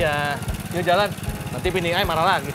Iya, yuk jalan. Nanti Pining Ai marah lagi.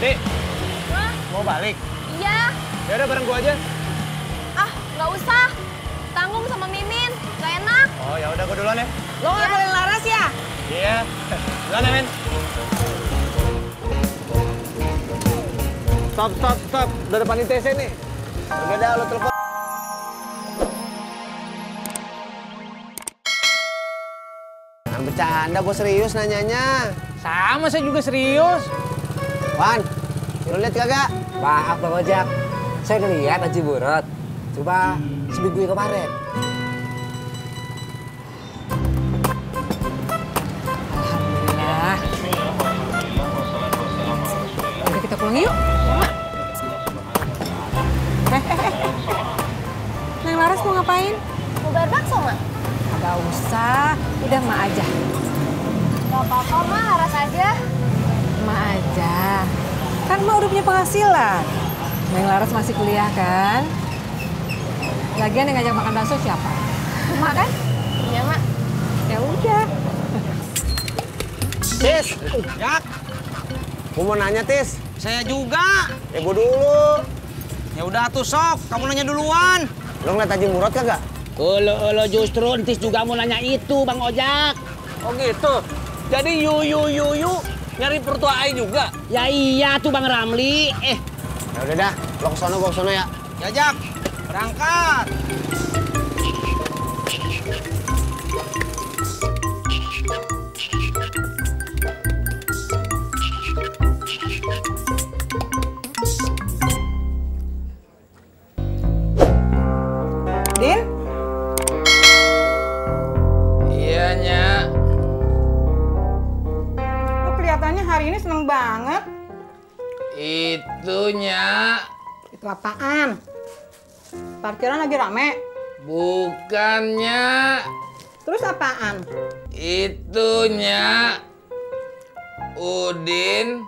Dik, mau balik? Iya. Ya udah bareng gua aja. Ah, nggak usah. Tanggung sama Mimin, nggak enak. Oh ya udah gua duluan ya. Lo nggak boleh Laras ya? Iya. Duluan ya, Men. Stop. Udah depan ITC nih. Udah dah, lo telepon. Jangan bercanda, gue serius nanyanya. Sama, saya juga serius. Wan, lu lihat kagak? Maaf Bang Ojak, saya ngeliat Haji Murad. Coba seminggu yang kemarin. Alhamdulillah. Udah kita pulang yuk. Neng Laras mau ngapain? Mau bayar bakso, Ma? Gak usah, udah Ma aja. Gak apa-apa, Ma. Laras aja. Ma aja. Kan Ma udah punya penghasilan. Neng Laras masih kuliah kan? Lagian yang ngajak makan bakso siapa? Ma kan? Iya, Ma. Ya udah. Tis, Jak. Gue mau nanya, Tis. Saya juga. Ya gue dulu. Ya udah tuh sok, kamu nanya duluan. Lo ngeliat Haji Murad kagak? Olo justru Entis juga mau nanya itu, Bang Ojak. Oh gitu. Jadi yu nyari pertua Ai juga. Ya iya tuh Bang Ramli. Ya udah dah, lo kesana gue kesana ya. Ya Jak, berangkat. Din? Iya, Nya. Lo kelihatannya hari ini seneng banget. Itu, Nya. Itu apaan? Parkiran lagi rame. Bukannya. Terus apaan? Itunya Udin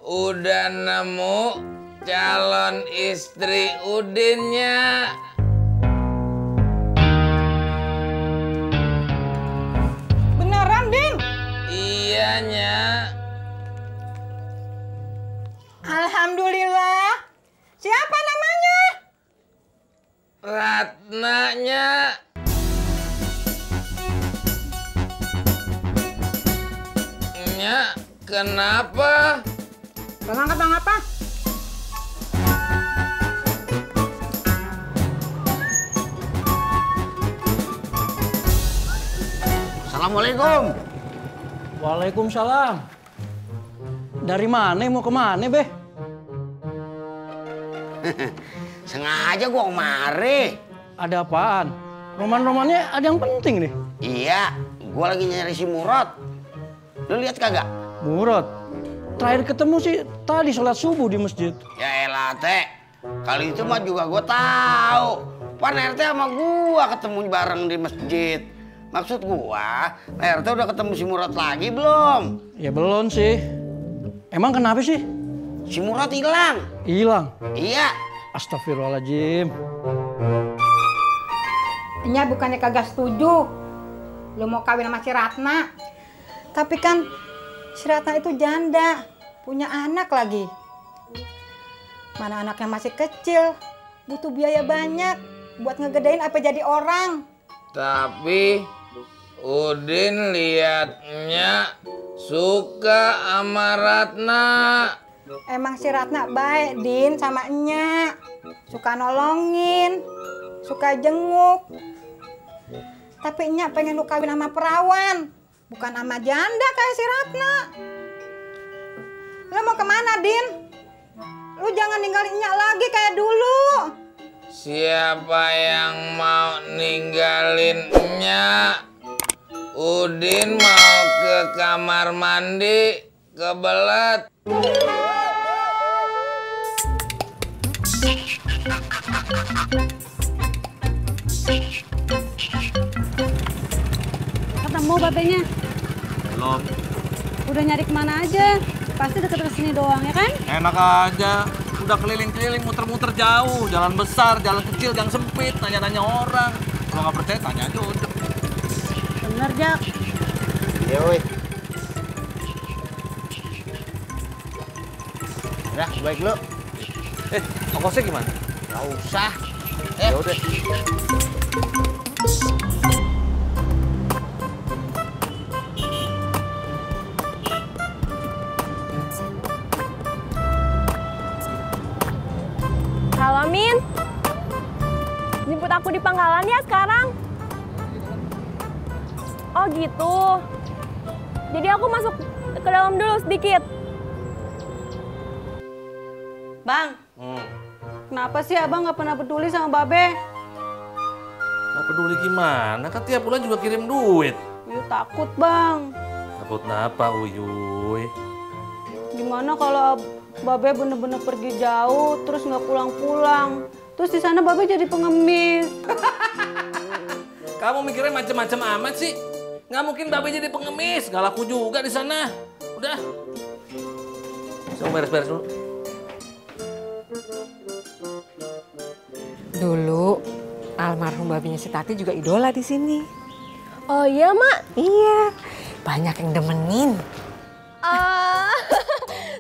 udah nemu calon istri Udinnya. Beneran, Din? Iyanya. Alhamdulillah. Siapa namanya? Ratnanya. Nya, kenapa? Bang apa? Assalamualaikum. Waalaikumsalam. Dari mana mau kemana, Beh? Sengaja gue kemari. Ada apaan? Roman-romannya ada yang penting nih. Iya, gue lagi nyari si Murad. Lu lihat kagak? Murad, terakhir ketemu sih tadi sholat subuh di masjid. Ya elah, Teh. Kali itu mah juga gue tahu. Pan RT sama gue ketemu bareng di masjid. Maksud gue, RT udah ketemu si Murad lagi belum? Ya belum sih. Emang kenapa sih? Si Murad hilang. Hilang. Iya. Astagfirullahaladzim. Nya bukannya kagak setuju. Lu mau kawin sama si Ratna. Tapi kan si Ratna itu janda. Punya anak lagi. Mana anaknya masih kecil. Butuh biaya banyak. Buat ngegedein apa jadi orang. Tapi Udin liatnya suka sama Ratna. Emang si Ratna baik, Din, sama Nya. Suka nolongin. Suka jenguk. Tapi Nya pengen lu kawin sama perawan. Bukan sama janda kayak si Ratna. Lu mau kemana, Din? Lu jangan ninggalin Nya lagi kayak dulu. Siapa yang mau ninggalin Nya? Udin mau ke kamar mandi, kebelet. Ketemu babenya? Belum. Udah nyari kemana aja? Pasti deket ke sini doang ya kan? Enak aja. Udah keliling-keliling, muter-muter jauh. Jalan besar, jalan kecil, gang sempit. Nanya-nanya orang. Kalau nggak percaya, tanya aja udah. Bener, Jak. Iya, woi. Udah, baik lu. Ongkosnya gimana? Nggak usah. Ya udah. Halo, Min. Jemput aku di Pangkalan ya sekarang. Oh gitu. Jadi aku masuk ke dalam dulu sedikit. Bang, kenapa sih abang nggak pernah peduli sama Babe? Nggak peduli gimana? Kan tiap bulan juga kirim duit. Uyuh takut, Bang. Takut kenapa, Uyuy? Gimana kalau Babe bener-bener pergi jauh, terus nggak pulang-pulang? Terus di sana Babe jadi pengemis. Kamu mikirnya macem-macem amat sih. Nggak mungkin Babe jadi pengemis. Nggak laku juga di sana. Udah. Saya beres-beres dulu. Dulu almarhum babinya si Tati juga idola di sini. Oh iya, Mak? Iya, banyak yang demenin.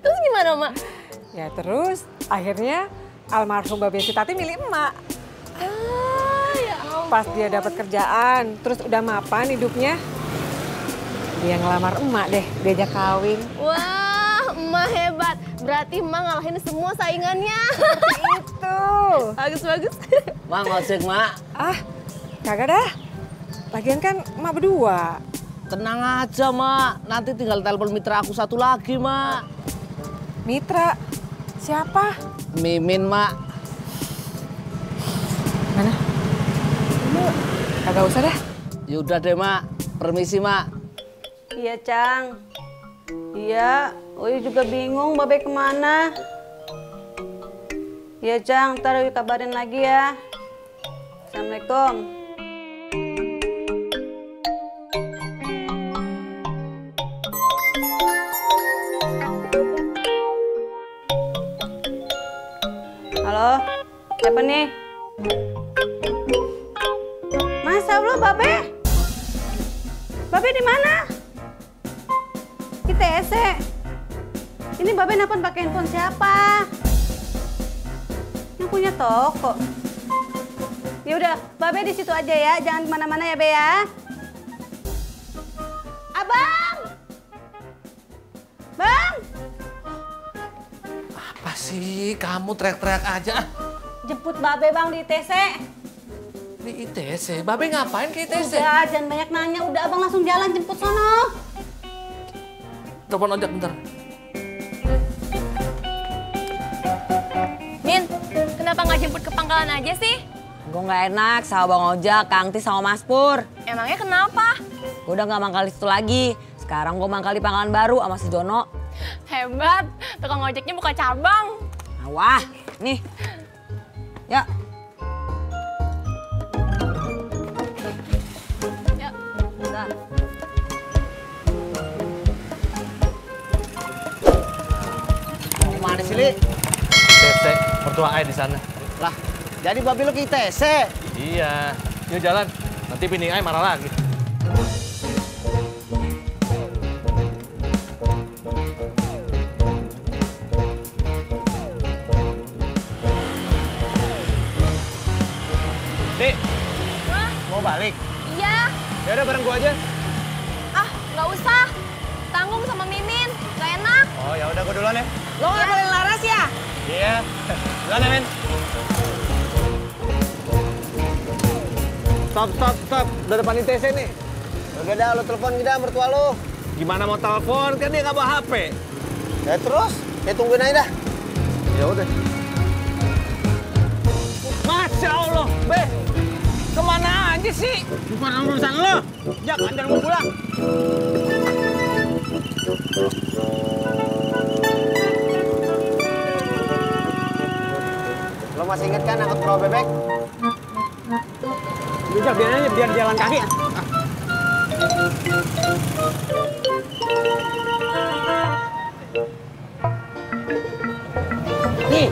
Terus gimana, Mak? Ya terus akhirnya almarhum babinya si Tati milih emak. Ya ampun. Pas dia dapat kerjaan, terus udah mapan hidupnya, dia ngelamar emak deh, diajak kawin. Wah, emak hebat. Berarti emak ngalahin semua saingannya. Itu. Bagus-bagus. Mak, ngojek, Mak. Ah, kagak dah. Lagian kan emak berdua. Tenang aja, Mak. Nanti tinggal telepon mitra aku satu lagi, Mak. Mitra? Siapa? Mimin, Mak. Mana? Kagak usah dah. Yaudah deh, Mak. Permisi, Mak. Iya, Cang. Iya, Uy juga bingung Babe kemana. Iya, Cang. Ntar Uy kabarin lagi ya. Assalamualaikum. Halo, siapa nih? Masa Allah, Babe? Babe di mana? Di TC. Ini Babe nelfon pakai handphone siapa? Yang punya toko. Ya udah, Babe di situ aja ya, jangan kemana-mana ya, Be ya. Abang, Bang. Apa sih? Kamu teriak-teriak aja. Jemput Babe, Bang, di ITC. Di ITC? Babe ngapain ke ITC? Udah, jangan banyak nanya. Udah, Abang langsung jalan jemput sono. Telepon ojek bentar. Min, kenapa nggak jemput ke Pangkalan aja sih? Gue nggak enak sama Bang Ojak, Kang Tis sama Mas Pur. Emangnya kenapa? Gue udah nggak mangkal di situ lagi. Sekarang gue mangkal di Pangkalan Baru sama si Jono. Hebat, tukang ojeknya buka cabang. Nah, wah, nih. Ya. Yuk. Udah. Mau kemana sih, Li? ITC, mertua Ai di sana. Lah, jadi babi lu ke ITC? Iya. Yuk jalan. Nanti bini Ai marah lagi. Dik, mau balik? Iya. Ya udah bareng gua aja. Ah, nggak usah. Tanggung sama Mimin, nggak enak. Oh ya udah gua duluan ya. Lo nggak boleh laras ya? Iya. Duluan ya, Men. Stop. Udah depan ITC nih. Udah dah, lu telepon kita mertua lu. Gimana mau telepon? Kan dia nggak bawa HP. Ya terus, ya tungguin aja dah. Ya udah. Masya Allah, Be. Kemana aja sih? Bukan urusan lu. Jak, anjar mau pulang. Lo masih inget kan angkot perahu bebek? Udah, biar aja, biar jalan kaki. Di,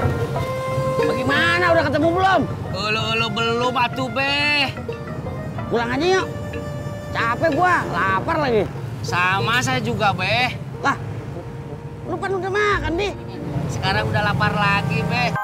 bagaimana? Udah ketemu belum? Ulu belum atuh be. Pulang aja yuk. Capek gua, lapar lagi. Sama saya juga be. Lah, lu kan udah makan, Di. Sekarang udah lapar lagi be.